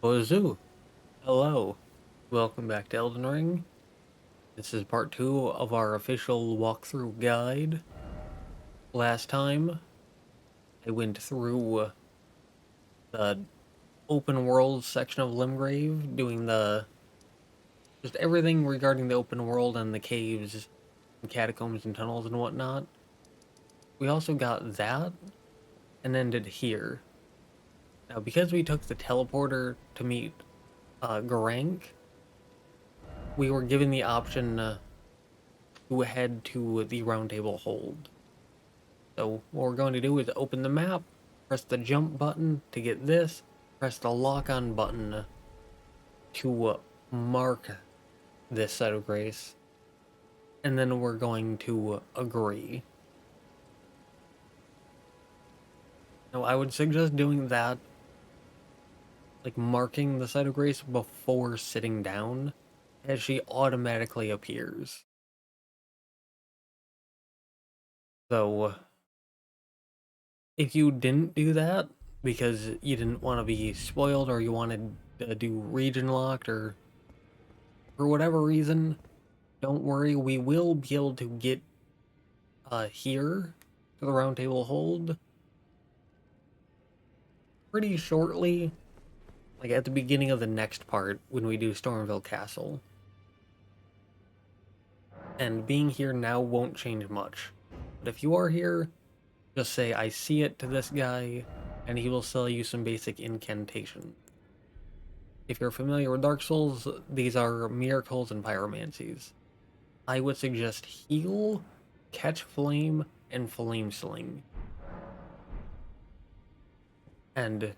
Ozu, hello. Welcome back to Elden Ring. This is part 2 of our official walkthrough guide. Last time, I went through the open world section of Limgrave, doing just everything regarding the open world and the caves, and catacombs and tunnels and whatnot. We also got that, and ended here. Now, because we took the teleporter to meet Garank, we were given the option to head to the Roundtable Hold. So what we're going to do is open the map, press the jump button to get this, press the lock-on button to mark this site of grace, and then we're going to agree. Now I would suggest doing that, like marking the site of grace before sitting down, as she automatically appears. So if you didn't do that because you didn't want to be spoiled or you wanted to do region locked or for whatever reason, don't worry, we will be able to get here to the Roundtable Hold pretty shortly, like at the beginning of the next part when we do Stormville Castle. And being here now won't change much. But if you are here, just say I see it to this guy and he will sell you some basic incantation. If you're familiar with Dark Souls, these are miracles and pyromancies. I would suggest heal, catch flame, and flame sling. And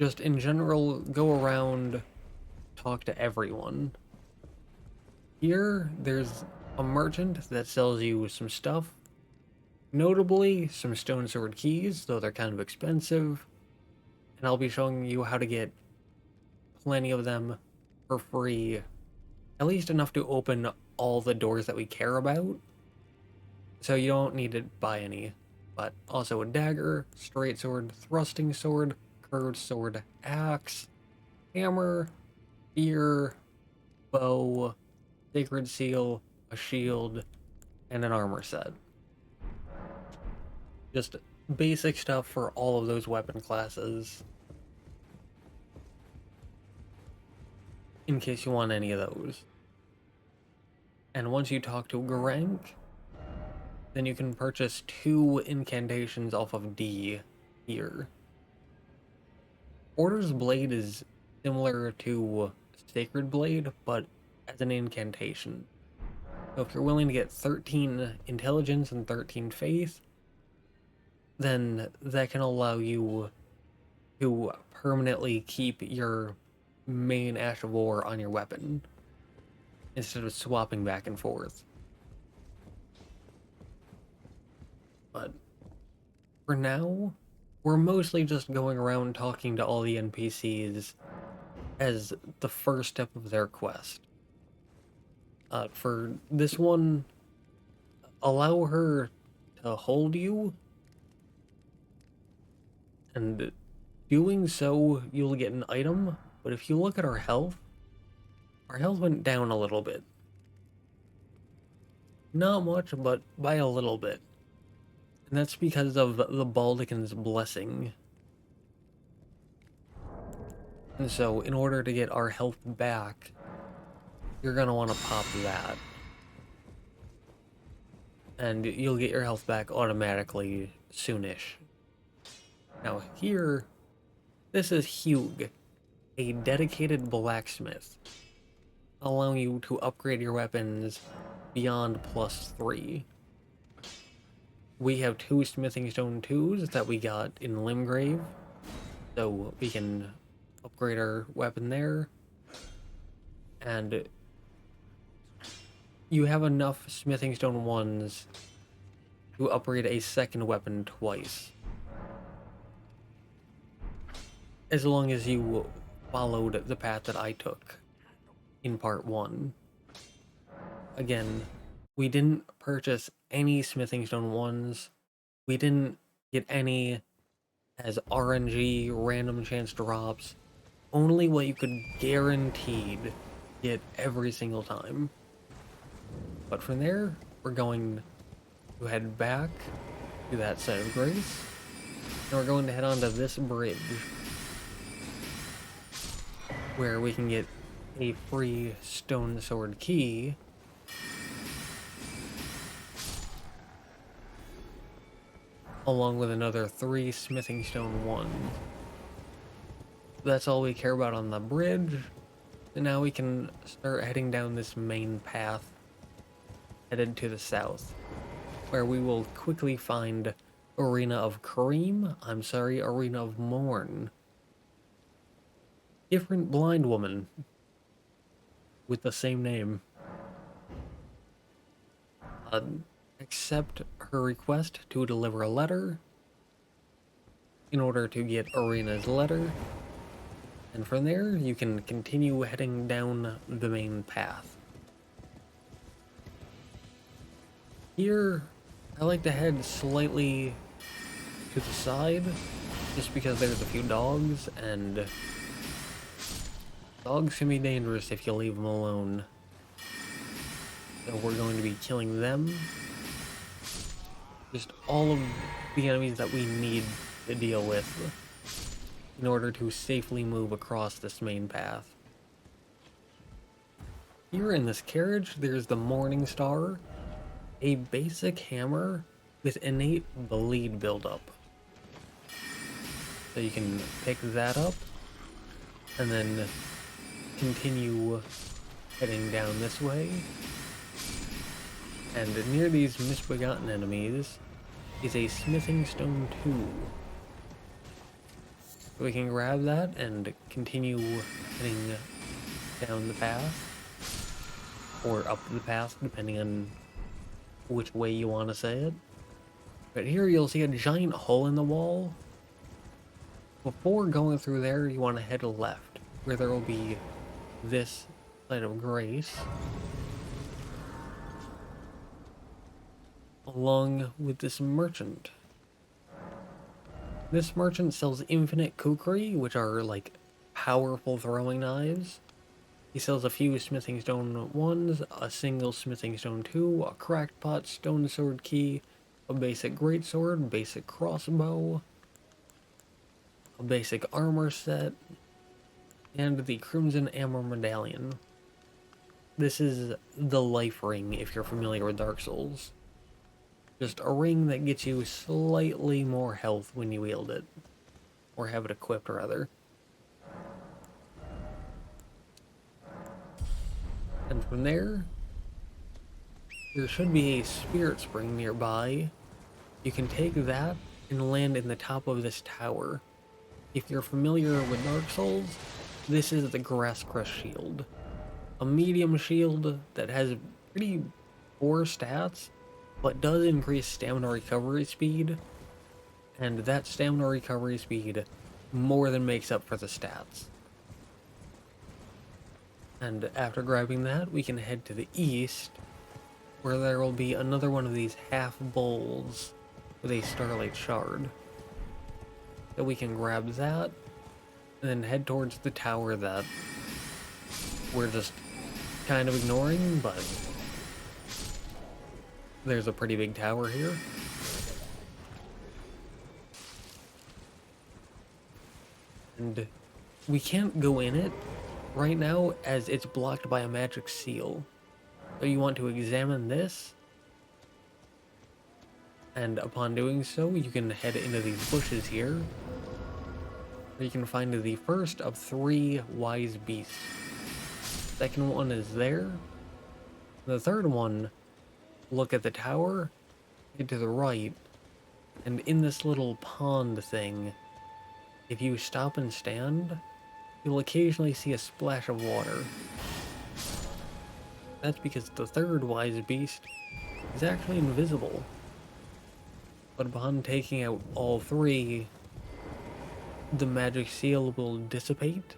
just in general, go around, talk to everyone. Here, there's a merchant that sells you some stuff. Notably, some stone sword keys, though they're kind of expensive. And I'll be showing you how to get plenty of them for free. At least enough to open all the doors that we care about. So you don't need to buy any. But also a dagger, straight sword, thrusting sword, curved sword, axe, hammer, spear, bow, sacred seal, a shield, and an armor set. Just basic stuff for all of those weapon classes, in case you want any of those. And once you talk to Garank, then you can purchase 2 incantations off of D here. Order's Blade is similar to Sacred Blade, but as an incantation. So if you're willing to get 13 Intelligence and 13 Faith, then that can allow you to permanently keep your main Ash of War on your weapon, instead of swapping back and forth. But for now, we're mostly just going around talking to all the NPCs as the first step of their quest. For this one, allow her to hold you, and doing so, you'll get an item, but if you look at our health went down a little bit. Not much, but by a little bit. And that's because of the Baldachin's Blessing. And so, in order to get our health back, you're gonna want to pop that. And you'll get your health back automatically soonish. Now here, this is Hugh, a dedicated blacksmith, allowing you to upgrade your weapons beyond +3. We have 2 smithing stone 2s that we got in Limgrave, so we can upgrade our weapon there. And you have enough smithing stone 1s to upgrade a second weapon twice, as long as you followed the path that I took in part 1. Again, we didn't purchase any smithing stone 1s. We didn't get any as RNG, random chance drops. only what you could guaranteed get every single time. But from there, we're going to head back to that site of grace, and we're going to head onto this bridge, where we can get a free stone sword key, along with another 3 smithing stone ones. That's all we care about on the bridge, and now we can start heading down this main path, headed to the south, where we will quickly find Arena of Arena of Morne. Different blind woman with the same name. Accept her request to deliver a letter in order to get Arena's letter, and from there you can continue heading down the main path. Here, I like to head slightly to the side, just because there's a few dogs, and dogs can be dangerous if you leave them alone. So we're going to be killing them. Just all of the enemies that we need to deal with in order to safely move across this main path. Here in this carriage, there's the Morning Star, a basic hammer with innate bleed buildup. So you can pick that up, and then continue heading down this way. And near these misbegotten enemies is a smithing stone 2. So we can grab that and continue heading down the path, or up the path, depending on which way you want to say it. But here you'll see a giant hole in the wall. Before going through there, you want to head left, where there will be this site of grace, along with this merchant. This merchant sells infinite kukri, which are like powerful throwing knives. He sells a few smithing stone 1s, a single smithing stone 2, a cracked pot, stone sword key, a basic greatsword, basic crossbow, a basic armor set, and the crimson amber medallion. This is the life ring if you're familiar with Dark Souls. Just a ring that gets you slightly more health when you wield it. Or have it equipped, rather. And from there should be a spirit spring nearby. You can take that and land in the top of this tower. If you're familiar with Dark Souls, this is the Grass Crest Shield. A medium shield that has pretty poor stats, but does increase stamina recovery speed, and that stamina recovery speed more than makes up for the stats. And after grabbing that, we can head to the east, where there will be another one of these half bowls with a starlight shard. So we can grab that, and then head towards the tower that we're just kind of ignoring, but there's a pretty big tower here. And we can't go in it right now as it's blocked by a magic seal. So you want to examine this, and upon doing so, you can head into these bushes here, where you can find the first of 3 wise beasts. Second one is there. The third one, look at the tower, head to the right, and in this little pond thing, if you stop and stand, you'll occasionally see a splash of water. That's because the third wise beast is actually invisible. But upon taking out all 3, the magic seal will dissipate,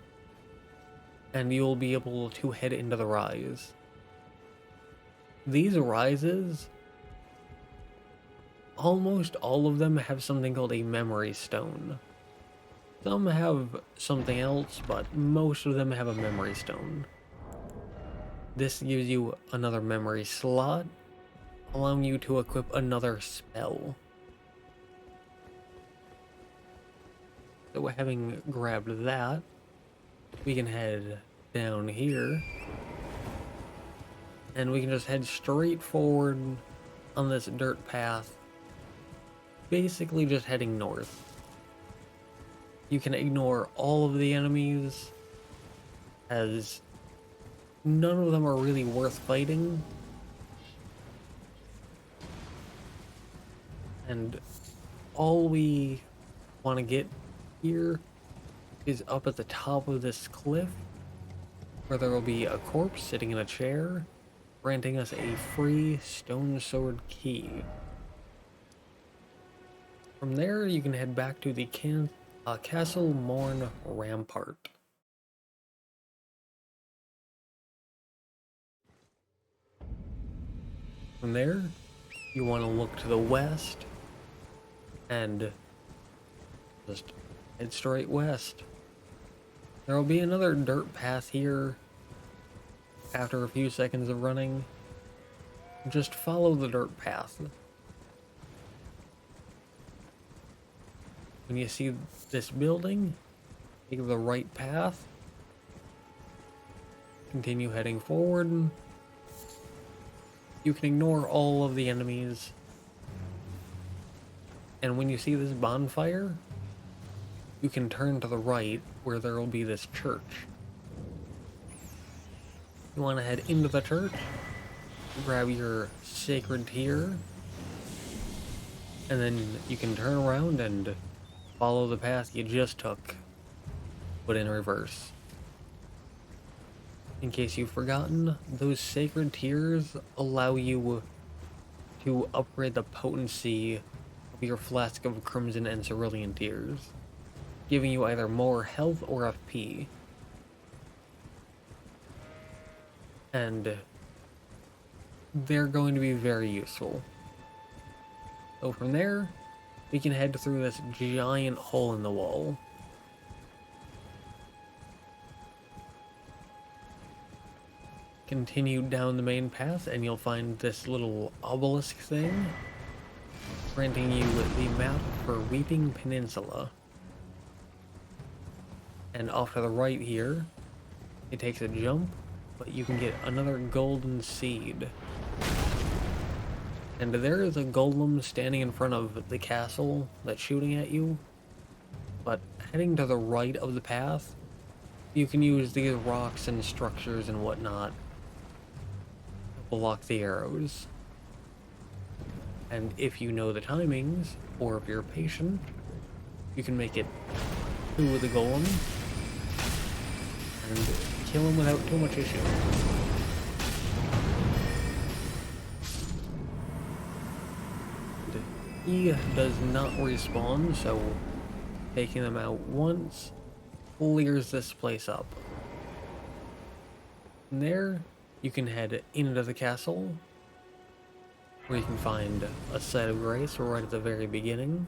and you'll be able to head into the rise. These rises, almost all of them have something called a memory stone. Some have something else, but most of them have a memory stone. This gives you another memory slot, allowing you to equip another spell. So having grabbed that, we can head down here, and we can just head straight forward on this dirt path, basically just heading north. You can ignore all of the enemies, as none of them are really worth fighting. And all we want to get here is up at the top of this cliff, where there will be a corpse sitting in a chair, granting us a free stone sword key. From there, you can head back to the Castle Morne Rampart. From there, you want to look to the west and just head straight west. There will be another dirt path here after a few seconds of running. Just follow the dirt path. When you see this building, take the right path. Continue heading forward. You can ignore all of the enemies. And when you see this bonfire, you can turn to the right where there will be this church. You want to head into the church, grab your sacred tear, and then you can turn around and follow the path you just took, but in reverse. In case you've forgotten, those sacred tears allow you to upgrade the potency of your flask of crimson and cerulean tears, giving you either more health or FP. And they're going to be very useful. So from there, we can head through this giant hole in the wall. Continue down the main path and you'll find this little obelisk thing, granting you the map for Weeping Peninsula. And off to the right here, it takes a jump, but you can get another golden seed. And there is a golem standing in front of the castle that's shooting at you. But heading to the right of the path, you can use these rocks and structures and whatnot to block the arrows. And if you know the timings, or if you're patient, you can make it to the golem and kill him without too much issue. He does not respawn, so taking them out once clears this place up. From there, you can head into the castle, where you can find a site of grace right at the very beginning.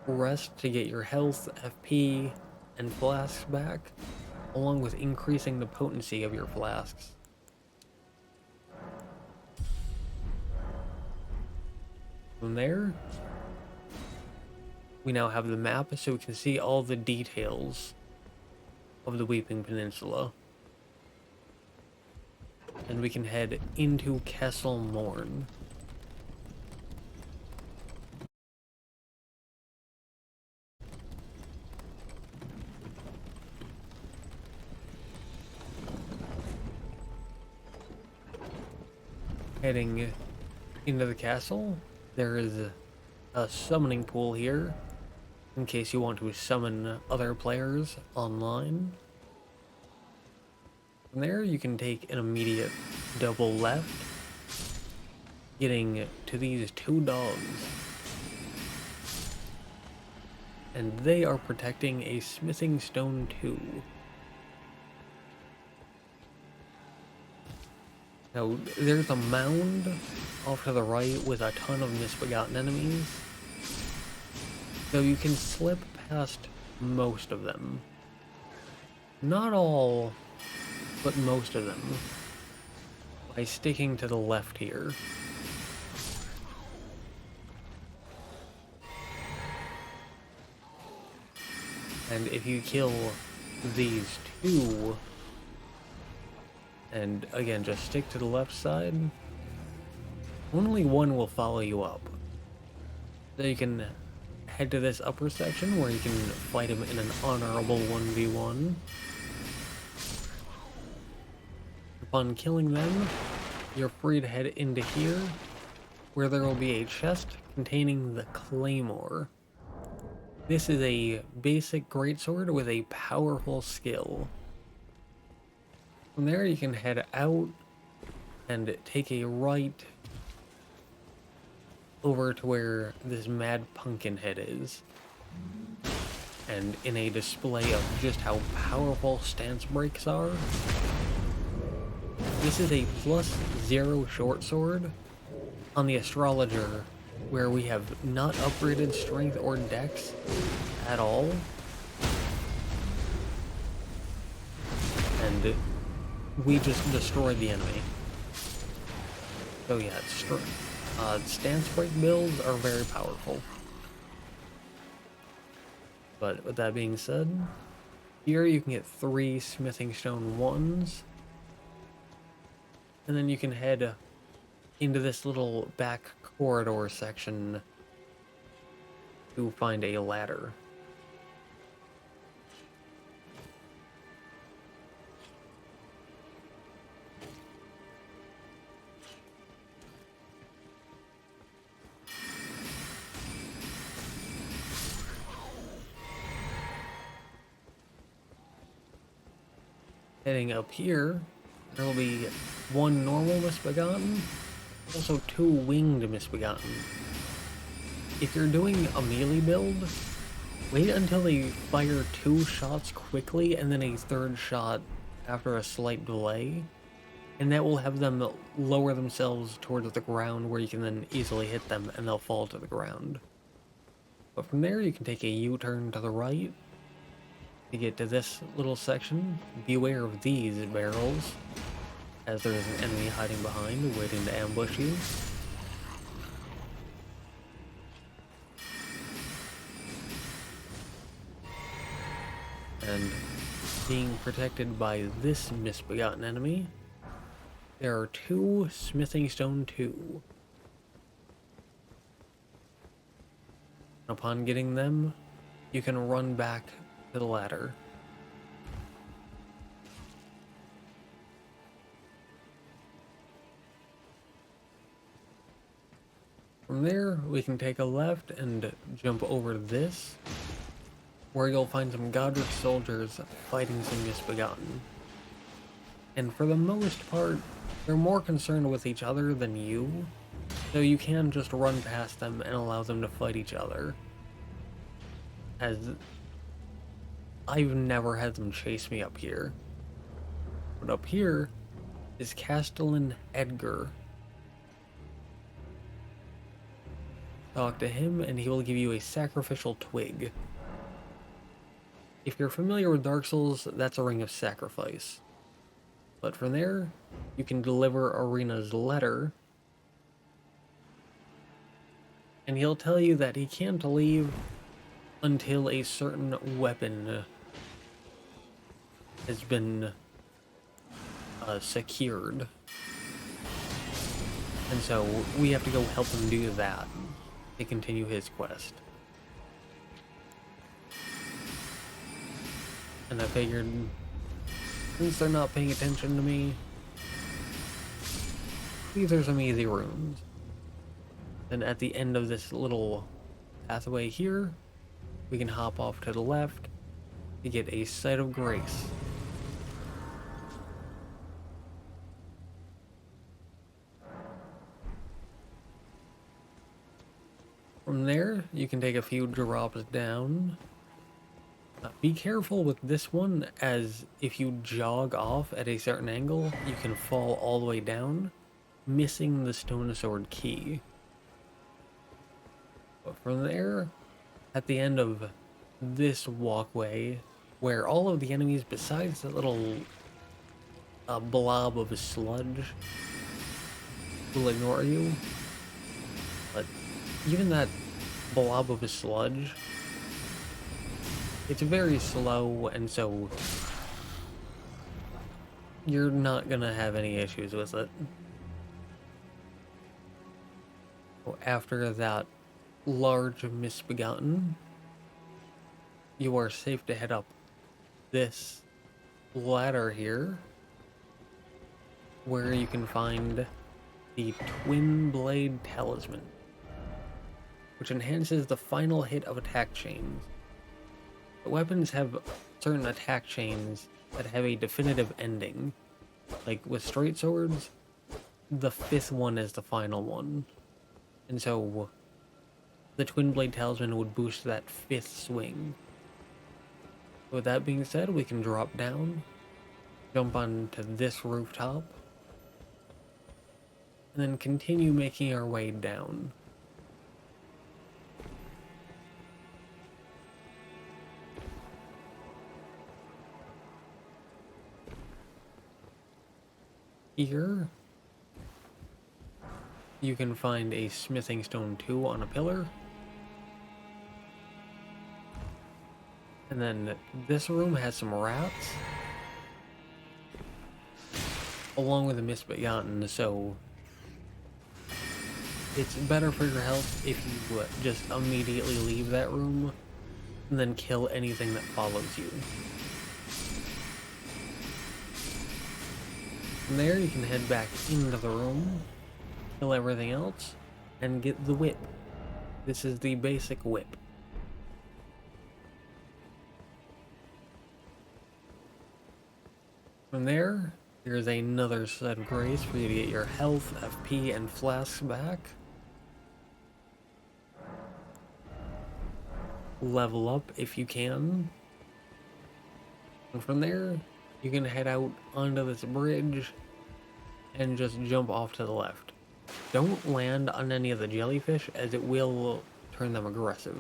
Rest to get your health, FP, and flasks back, along with increasing the potency of your flasks. From there, we now have the map so we can see all the details of the Weeping Peninsula. And we can head into Castle Morne. Heading into the castle, there is a summoning pool here, in case you want to summon other players online. From there, you can take an immediate double left, getting to these two dogs. And they are protecting a smithing stone too. Now, there's a mound off to the right with a ton of misbegotten enemies. So you can slip past most of them. Not all, but most of them. By sticking to the left here. And if you kill these two, and again, just stick to the left side, only one will follow you up. So you can head to this upper section where you can fight him in an honorable 1v1. Upon killing them, you're free to head into here, where there will be a chest containing the Claymore. This is a basic greatsword with a powerful skill. From there you can head out and take a right over to where this Mad Pumpkinhead is. And in a display of just how powerful stance breaks are, this is a +0 short sword on the Astrologer, where we have not upgraded strength or dex at all. And we just destroyed the enemy. So yeah, stance break builds are very powerful. But with that being said, here you can get 3 smithing stone 1s. And then you can head into this little back corridor section to find a ladder. Heading up here, there will be 1 normal Misbegotten, also 2 winged Misbegotten. If you're doing a melee build, wait until they fire 2 shots quickly and then a 3rd shot after a slight delay, and that will have them lower themselves towards the ground where you can then easily hit them and they'll fall to the ground. But from there you can take a U-turn to the right to get to this little section. Beware of these barrels, as there is an enemy hiding behind, waiting to ambush you. And being protected by this misbegotten enemy, there are 2 smithing stone 2. Upon getting them, you can run back to the ladder. From there, we can take a left and jump over this, where you'll find some Godric soldiers fighting some Misbegotten. And for the most part, they're more concerned with each other than you, so you can just run past them and allow them to fight each other. As I've never had them chase me up here. But up here is Castellan Edgar. Talk to him and he will give you a sacrificial twig. If you're familiar with Dark Souls, that's a ring of sacrifice. But from there, you can deliver Arena's letter, and he'll tell you that he can't leave until a certain weapon has been secured. And so we have to go help him do that to continue his quest. And I figured, since they're not paying attention to me, these are some easy rooms. Then at the end of this little pathway here, we can hop off to the left to get a Sight of Grace. From there, you can take a few drops down. Be careful with this one, as if you jog off at a certain angle, you can fall all the way down, missing the Stone Sword key. But from there, at the end of this walkway, where all of the enemies, besides that little blob of sludge, will ignore you. But even that blob of sludge, it's very slow, and so you're not gonna have any issues with it. After that large misbegotten, you are safe to head up this ladder here, where you can find the Twin Blade Talisman, which enhances the final hit of attack chains. The weapons have certain attack chains that have a definitive ending. Like with straight swords, the 5th one is the final one. And so the Twin Blade Talisman would boost that 5th swing. With that being said, we can drop down, jump onto this rooftop, and then continue making our way down. Here, you can find a smithing stone 2 on a pillar. And then this room has some rats, along with a misbegotten, so it's better for your health if you just immediately leave that room and then kill anything that follows you. From there, you can head back into the room, kill everything else, and get the whip. This is the basic whip. From there, here's another set of grace for you to get your health, FP, and flasks back. Level up if you can. And from there, you can head out onto this bridge and just jump off to the left. Don't land on any of the jellyfish, as it will turn them aggressive.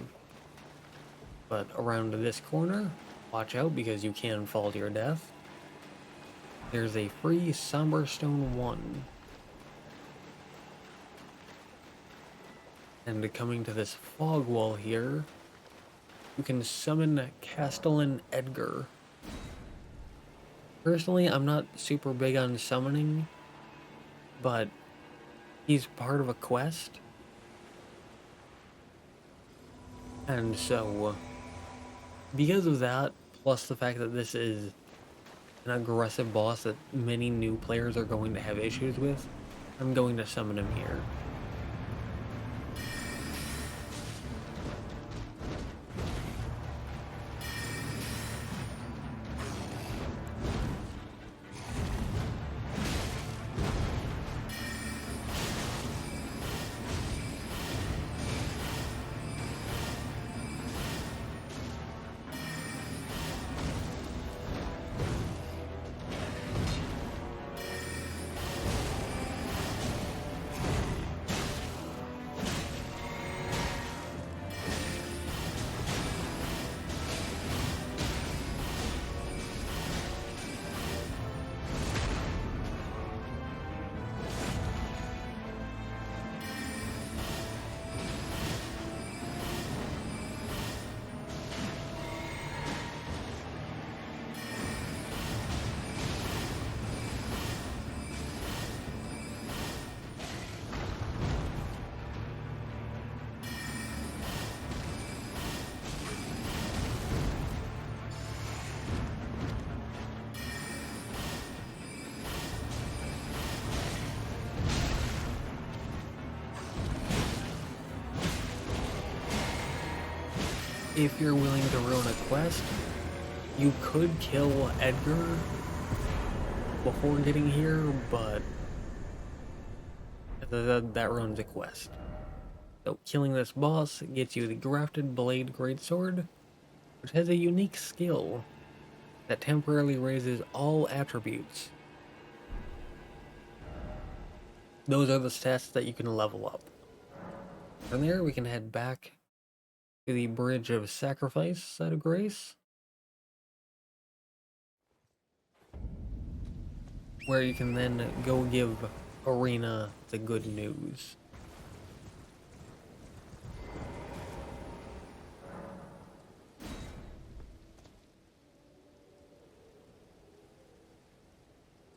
But around this corner, watch out because you can fall to your death. There's a free Somber Stone 1. And coming to this fog wall here, you can summon Castellan Edgar. Personally, I'm not super big on summoning, but he's part of a quest. And so, because of that, plus the fact that this is an aggressive boss that many new players are going to have issues with, I'm going to summon him here. If you're willing to ruin a quest, you could kill Edgar before getting here, but that ruins a quest. So killing this boss gets you the Grafted Blade Greatsword, which has a unique skill that temporarily raises all attributes. Those are the stats that you can level up. From there, we can head back to the Bridge of Sacrifice side of Grace, where you can then go give Arena the good news.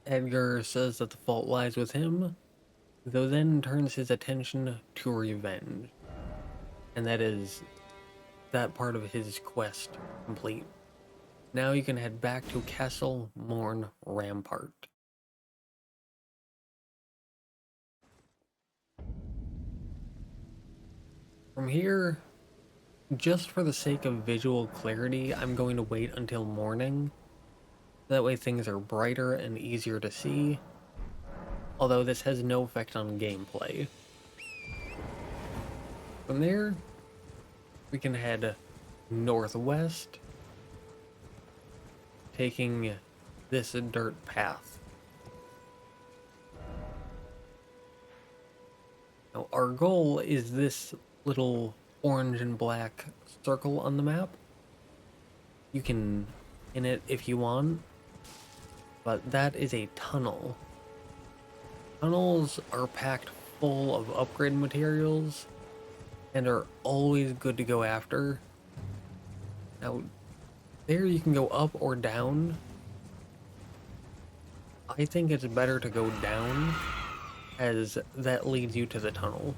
Edgar says that the fault lies with him, though then turns his attention to revenge. And that is that part of his quest complete. Now you can head back to Castle Morne Rampart. From here, just for the sake of visual clarity, I'm going to wait until morning. That way things are brighter and easier to see, although this has no effect on gameplay. From there, we can head northwest, taking this dirt path. Now, our goal is this little orange and black circle on the map. You can pin it if you want, but that is a tunnel. Tunnels are packed full of upgrade materials and are always good to go after. Now, there you can go up or down. I think it's better to go down, as that leads you to the tunnel.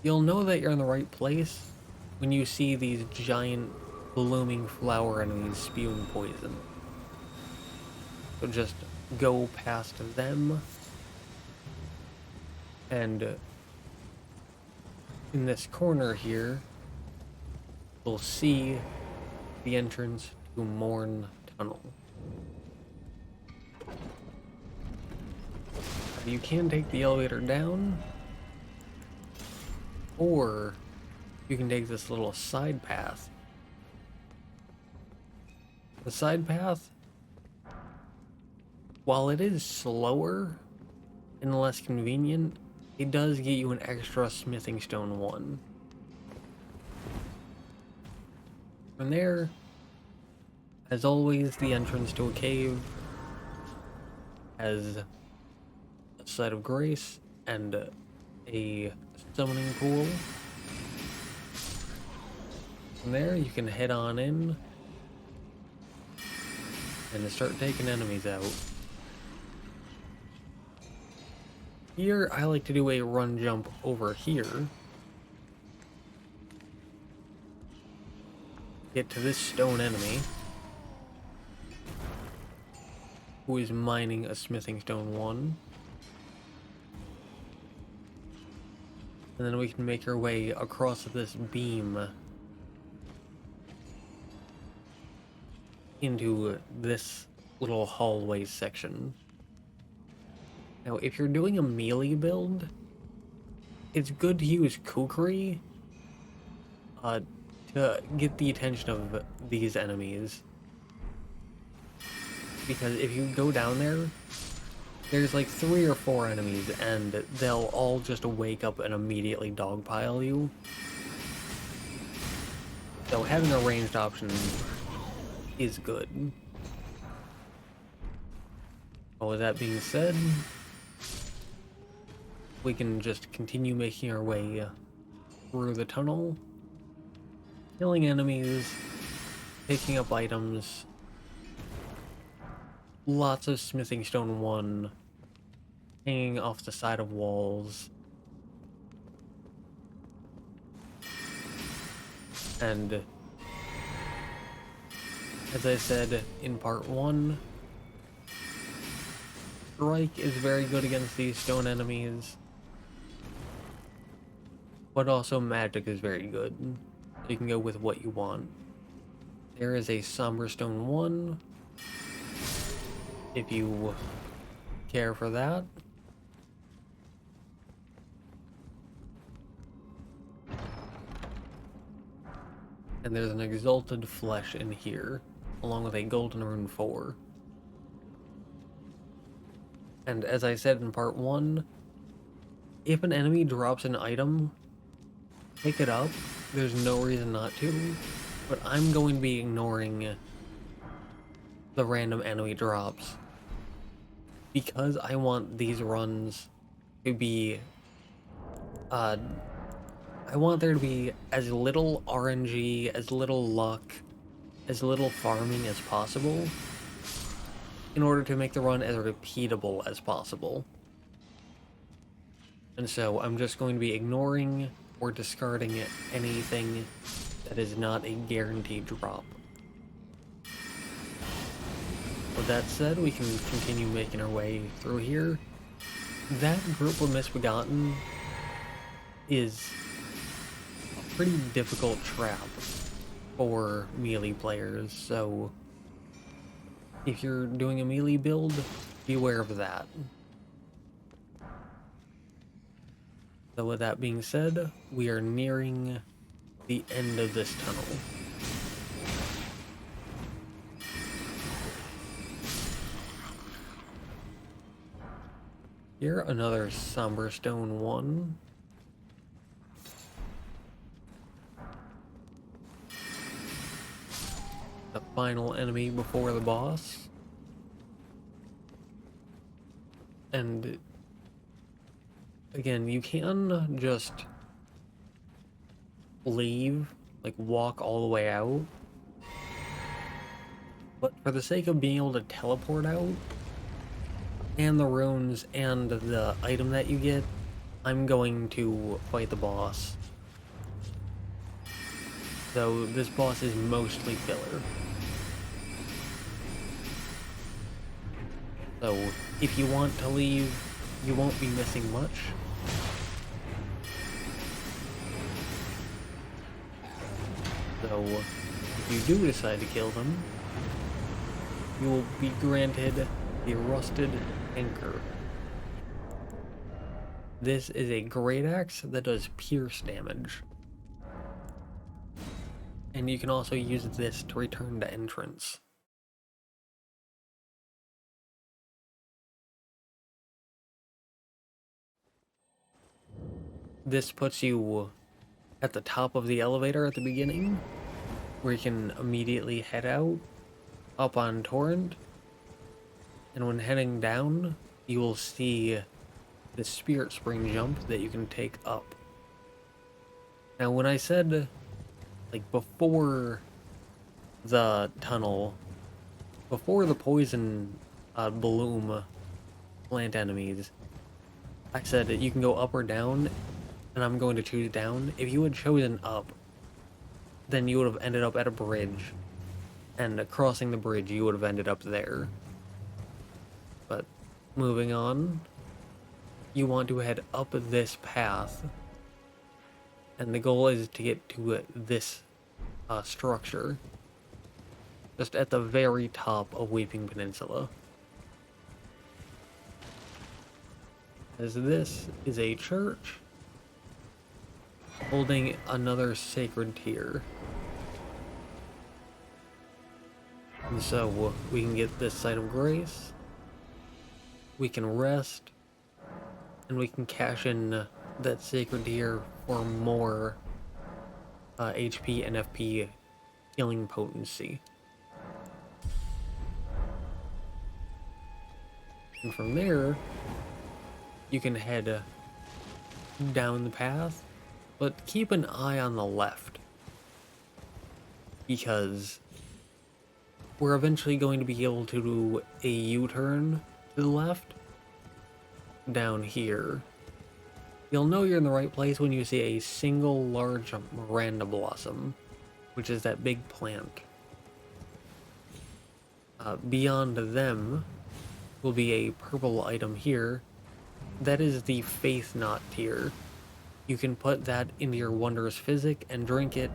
You'll know that you're in the right place when you see these giant blooming flower enemies spewing poison. So just go past them, and in this corner here, you'll see the entrance to Morne Tunnel. You can take the elevator down, or you can take this little side path. The side path, while it is slower and less convenient, it does get you an extra smithing stone 1. From there, as always, the entrance to a cave has a site of grace and a summoning pool. From there, you can head on in and start taking enemies out. Here, I like to do a run jump over here. Get to this stone enemy, who is mining a smithing stone 1. And then we can make our way across this beam into this little hallway section. Now, if you're doing a melee build, it's good to use kukri to get the attention of these enemies. Because if you go down there, there's like 3 or 4 enemies, and they'll all just wake up and immediately dogpile you. So having a ranged option is good. Well, with that being said, we can just continue making our way through the tunnel, killing enemies, picking up items, lots of smithing stone 1, hanging off the side of walls, and as I said in part 1, Strike is very good against these stone enemies, but also magic is very good. So you can go with what you want. There is a Somber Stone 1, if you care for that. And there's an Exalted Flesh in here, along with a Golden Rune 4. And as I said in part 1, if an enemy drops an item, pick it up there's no reason not to, but I'm going to be ignoring the random enemy drops because I want these runs to be, I want there to be as little RNG, as little luck, as little farming as possible in order to make the run as repeatable as possible. And so I'm just going to be ignoring or discarding anything that is not a guaranteed drop. With that said, we can continue making our way through here. That group of Misbegotten is a pretty difficult trap for melee players, so if you're doing a melee build, be aware of that. So with that being said, we are nearing the end of this tunnel. Here, another Somber Stone 1. The final enemy before the boss. And again, you can just leave, like walk all the way out. But for the sake of being able to teleport out, and the runes and the item that you get, I'm going to fight the boss. So this boss is mostly filler. So if you want to leave, you won't be missing much. So if you do decide to kill them, you will be granted the Rusted Anchor. This is a great axe that does pierce damage. And you can also use this to return to entrance. This puts you at the top of the elevator at the beginning, where you can immediately head out, up on Torrent, and when heading down, you will see the Spirit Spring jump that you can take up. Now, when I said, like, before the tunnel, before the poison bloom plant enemies, I said that you can go up or down, and I'm going to choose down. If you had chosen up, then you would have ended up at a bridge, and crossing the bridge, you would have ended up there. But moving on, you want to head up this path, and the goal is to get to this structure, just at the very top of Weeping Peninsula. As this is a church holding another sacred tear. And so we can get this Site of Grace, we can rest, and we can cash in that sacred tear for more HP and FP healing potency. And from there, you can head down the path, but keep an eye on the left, because we're eventually going to be able to do a U-turn to the left down here. You'll know you're in the right place when you see a single large Miranda blossom, which is that big plant. Beyond them will be a purple item here. That is the Faith Knot tier. You can put that into your Wondrous Physic and drink it.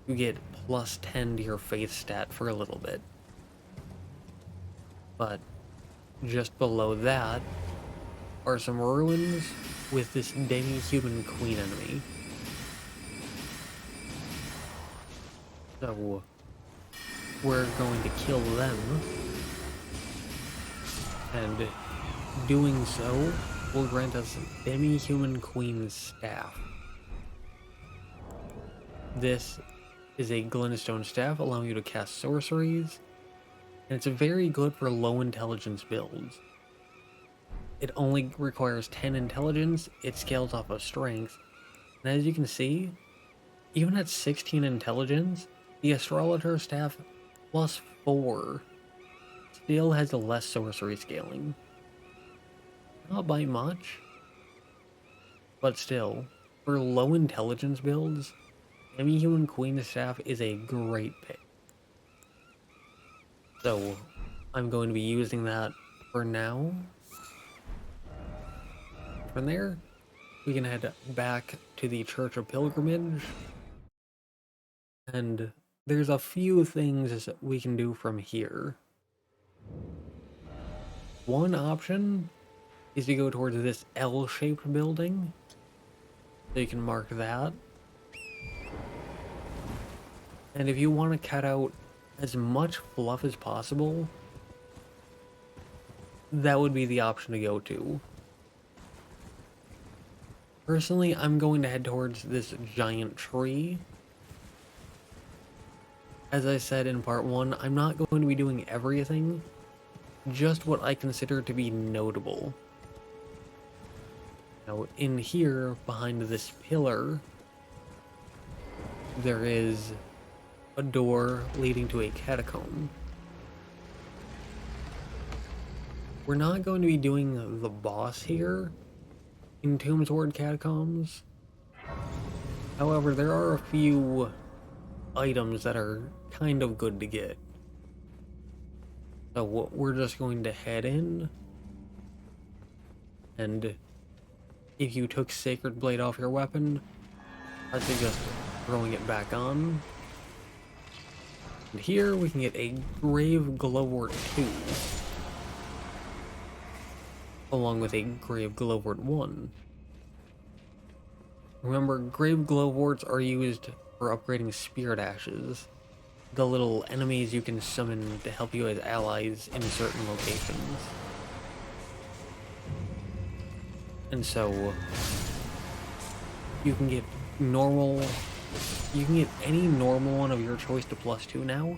You get plus 10 to your faith stat for a little bit. But just below that are some ruins with this demi-human queen enemy. So we're going to kill them, and doing so will grant us demi-human queen's staff. this is a glintstone staff allowing you to cast sorceries, and it's very good for low intelligence builds. It only requires 10 intelligence, it scales off of strength, and as you can see, even at 16 intelligence, the astrologer staff plus 4 still has a less sorcery scaling. Not by much, but still, for low intelligence builds, Demi-Human Queen staff is a great pick. So, I'm going to be using that for now. From there, we can head back to the Church of Pilgrimage, and there's a few things we can do from here. One option is to go towards this L-shaped building, so you can mark that. And if you want to cut out as much fluff as possible, that would be the option to go to. Personally, I'm going to head towards this giant tree. As I said in part 1, I'm not going to be doing everything, just what I consider to be notable. Now, in here, behind this pillar, there is a door leading to a catacomb. We're not going to be doing the boss here in Tombsword Catacombs. However, there are a few items that are kind of good to get. So we're just going to head in, and if you took Sacred Blade off your weapon, I suggest throwing it back on. And here we can get a Grave Glowwort 2, along with a Grave Glowwort 1. Remember, Grave Glowworts are used for upgrading Spirit Ashes, the little enemies you can summon to help you as allies in certain locations. And so, you can get any normal one of your choice to +2 now,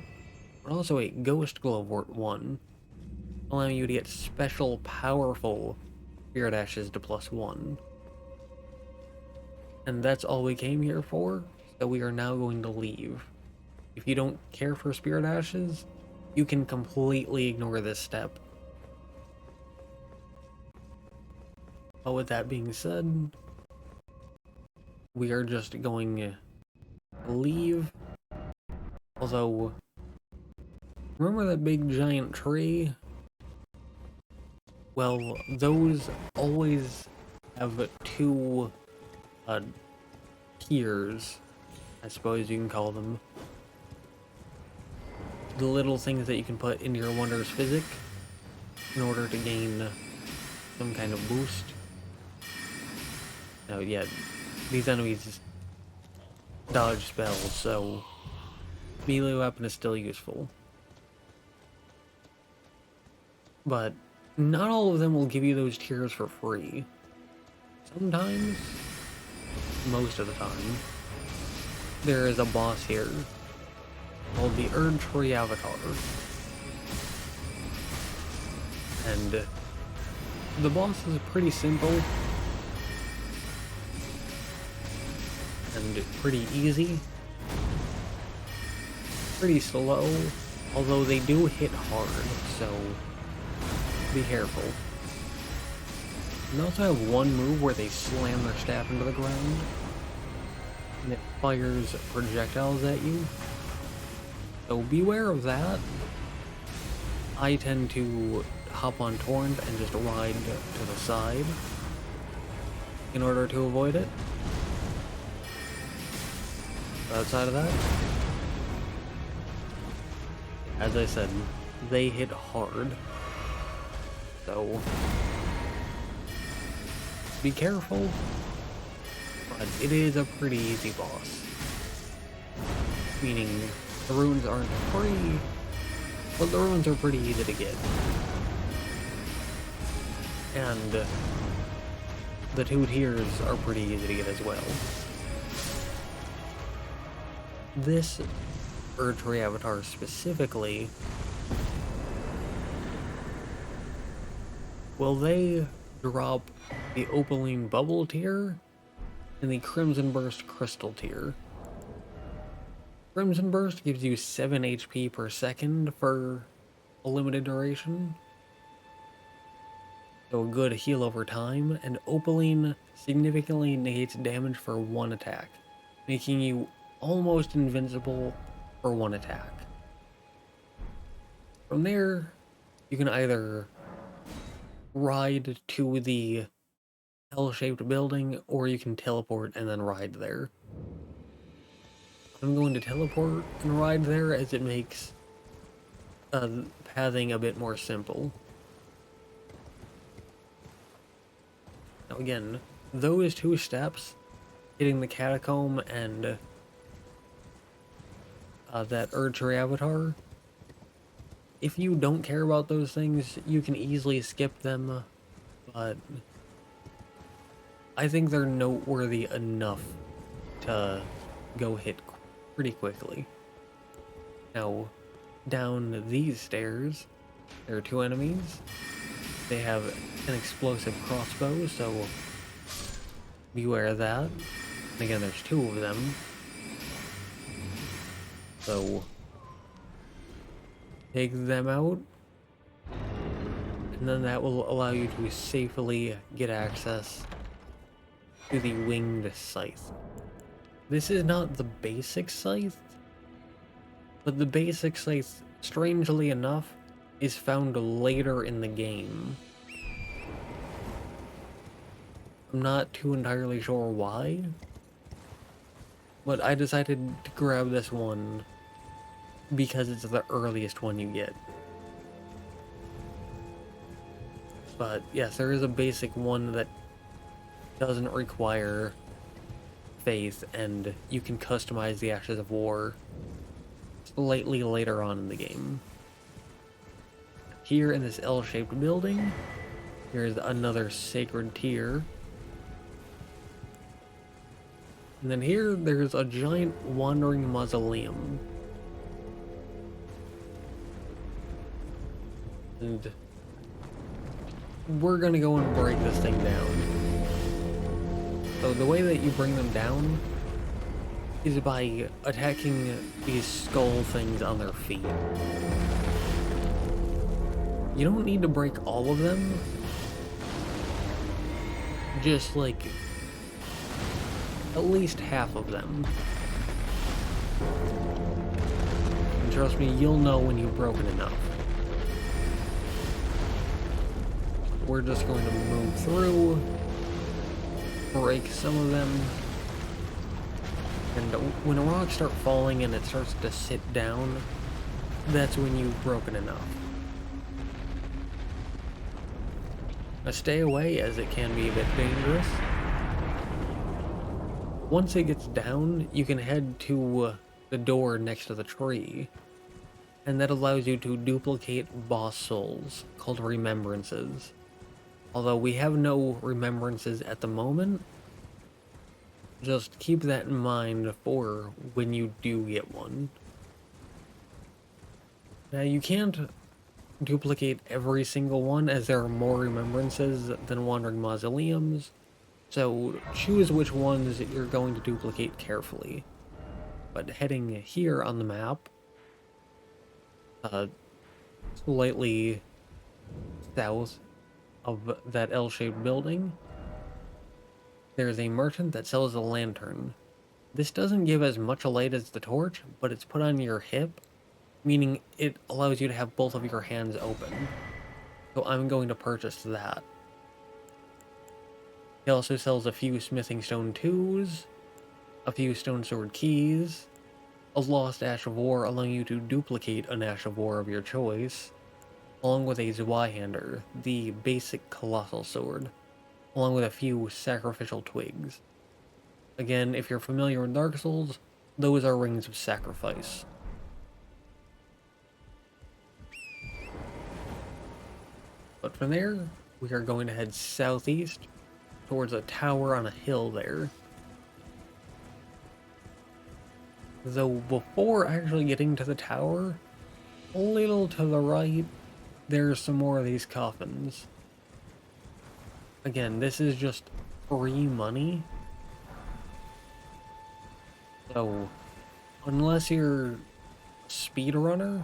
but also a Ghost Glowwort 1, allowing you to get special, powerful Spirit Ashes to +1. And that's all we came here for, so we are now going to leave. If you don't care for Spirit Ashes, you can completely ignore this step. But with that being said, we are just going to leave. Although, remember that big giant tree? Well, those always have 2 tiers, I suppose you can call them. The little things that you can put into your Wondrous Physic in order to gain some kind of boost. Now, yeah, these enemies dodge spells, so melee weapon is still useful. But not all of them will give you those tiers for free. Sometimes, most of the time, there is a boss here called the Erdtree Avatar. And the boss is pretty simple and pretty easy, pretty slow, although they do hit hard, so be careful. They also have one move where they slam their staff into the ground, and it fires projectiles at you, so beware of that. I tend to hop on Torrent and just ride to the side in order to avoid it. Outside of that, as I said, they hit hard, so be careful, but it is a pretty easy boss, meaning the runes aren't free, but the runes are pretty easy to get, and the 2 tiers are pretty easy to get as well. this Erdtree avatar specifically, will they drop the Opaline Bubble tier and the Crimson Burst Crystal tier. Crimson Burst gives you 7 HP per second for a limited duration, so a good heal over time, and Opaline significantly negates damage for 1 attack, making you almost invincible for 1 attack. From there, you can either ride to the L-shaped building, or you can teleport and then ride there. I'm going to teleport and ride there as it makes pathing a bit more simple. Now again, those 2 steps, hitting the catacomb and that Erdtree avatar, if you don't care about those things, you can easily skip them, but I think they're noteworthy enough to go hit pretty quickly. Now, down these stairs, there are 2 enemies. They have an explosive crossbow, so beware of that. And again, there's 2 of them. So, take them out, and then that will allow you to safely get access to the winged scythe. This is not the basic scythe, but the basic scythe, strangely enough, is found later in the game. I'm not too entirely sure why, but I decided to grab this one because it's the earliest one you get. But yes, there is a basic one that doesn't require faith, and you can customize the Ashes of War slightly later on in the game. Here in this L-shaped building, here's another sacred tier. And then here, there's a giant wandering mausoleum. And we're gonna go and break this thing down. So the way that you bring them down is by attacking these skull things on their feet. You don't need to break all of them. Just like at least half of them. And trust me, you'll know when you've broken enough. We're just going to move through, break some of them, and when rocks start falling and it starts to sit down, that's when you've broken enough. Now stay away, as it can be a bit dangerous. Once it gets down, you can head to the door next to the tree, and that allows you to duplicate boss souls, called remembrances. Although we have no remembrances at the moment, just keep that in mind for when you do get one. Now you can't duplicate every single one, as there are more remembrances than wandering mausoleums, so choose which ones you're going to duplicate carefully. But heading here on the map, slightly south of that L-shaped building, there's a merchant that sells a lantern. This doesn't give as much light as the torch, but it's put on your hip, meaning it allows you to have both of your hands open. So I'm going to purchase that. He also sells a few smithing stone 2s, a few stone sword keys, a lost Ash of War allowing you to duplicate an Ash of War of your choice, along with a Zweihander, the basic colossal sword, along with a few sacrificial twigs. Again, if you're familiar with Dark Souls, those are rings of sacrifice. But from there, we are going to head southeast towards a tower on a hill there. Though before actually getting to the tower, a little to the right, there's some more of these coffins. Again, this is just free money. So, unless you're a speedrunner,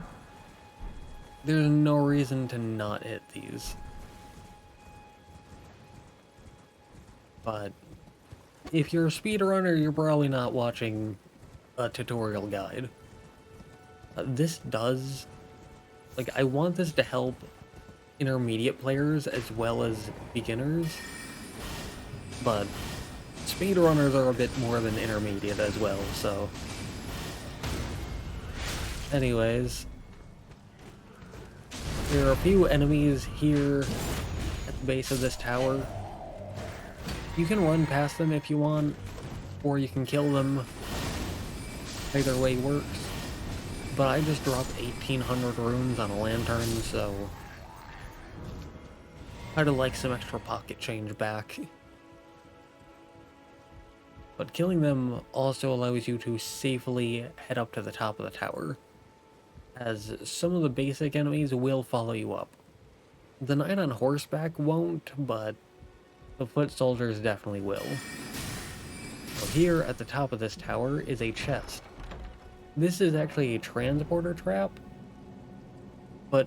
there's no reason to not hit these. But if you're a speedrunner, you're probably not watching a tutorial guide. This does... Like, I want this to help intermediate players as well as beginners, but speedrunners are a bit more than intermediate as well, so... Anyways, there are a few enemies here at the base of this tower. You can run past them if you want, or you can kill them. Either way works. But I just dropped 1,800 runes on a lantern, so I'd like some extra pocket change back. But killing them also allows you to safely head up to the top of the tower, as some of the basic enemies will follow you up. The knight on horseback won't, but the foot soldiers definitely will. So here at the top of this tower is a chest. This is actually a transporter trap, but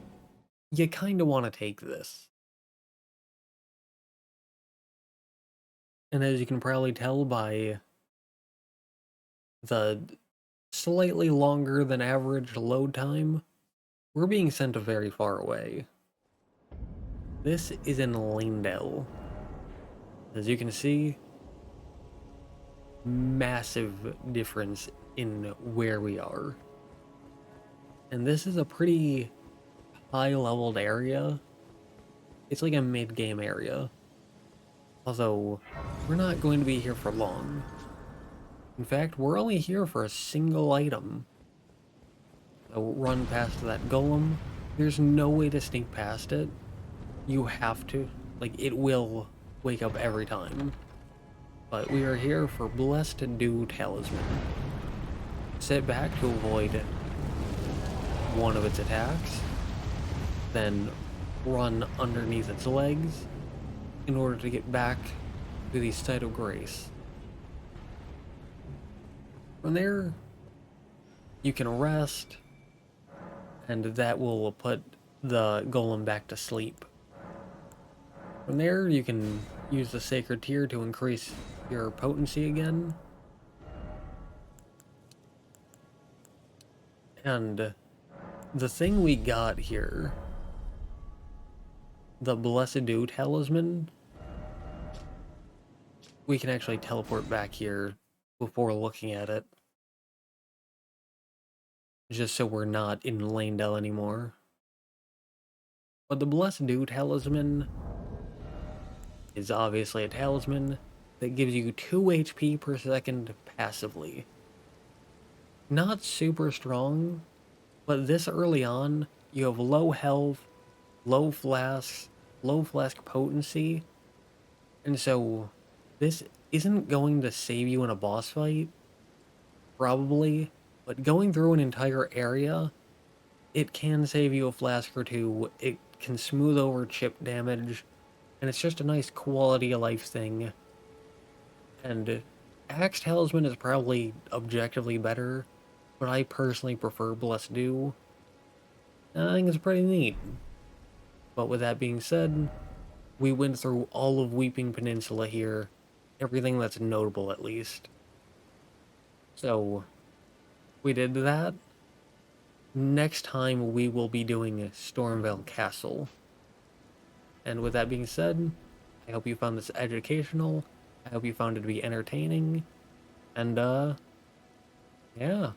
you kinda want to take this. And as you can probably tell by the slightly longer than average load time, we're being sent very far away. This is in Leyndell. As you can see, massive difference in where we are. And this is a pretty high-leveled area. It's like a mid-game area. Although, we're not going to be here for long. In fact, we're only here for a single item. So run past that golem. There's no way to sneak past it. You have to. Like, it will wake up every time. But we are here for Blessed Dew Talisman. Sit back to avoid one of its attacks. Then run underneath its legs in order to get back to the Site of Grace. From there, you can rest, and that will put the golem back to sleep. From there, you can use the Sacred Tear to increase your potency again. And the thing we got here, the Blessed Dew Talisman, we can actually teleport back here before looking at it. Just so we're not in Leyndell anymore. But the Blessed Dew Talisman is obviously a talisman that gives you 2 HP per second passively. Not super strong, but this early on, you have low health, low flask potency, and so this isn't going to save you in a boss fight, probably, but going through an entire area, it can save you a flask or two, it can smooth over chip damage, and it's just a nice quality of life thing. And Axe Talisman is probably objectively better, but I personally prefer Blessed Dew. I think it's pretty neat. But with that being said, we went through all of Weeping Peninsula here, everything that's notable at least. So, we did that. Next time we will be doing Stormvale Castle. And with that being said, I hope you found this educational, I hope you found it to be entertaining, and yeah.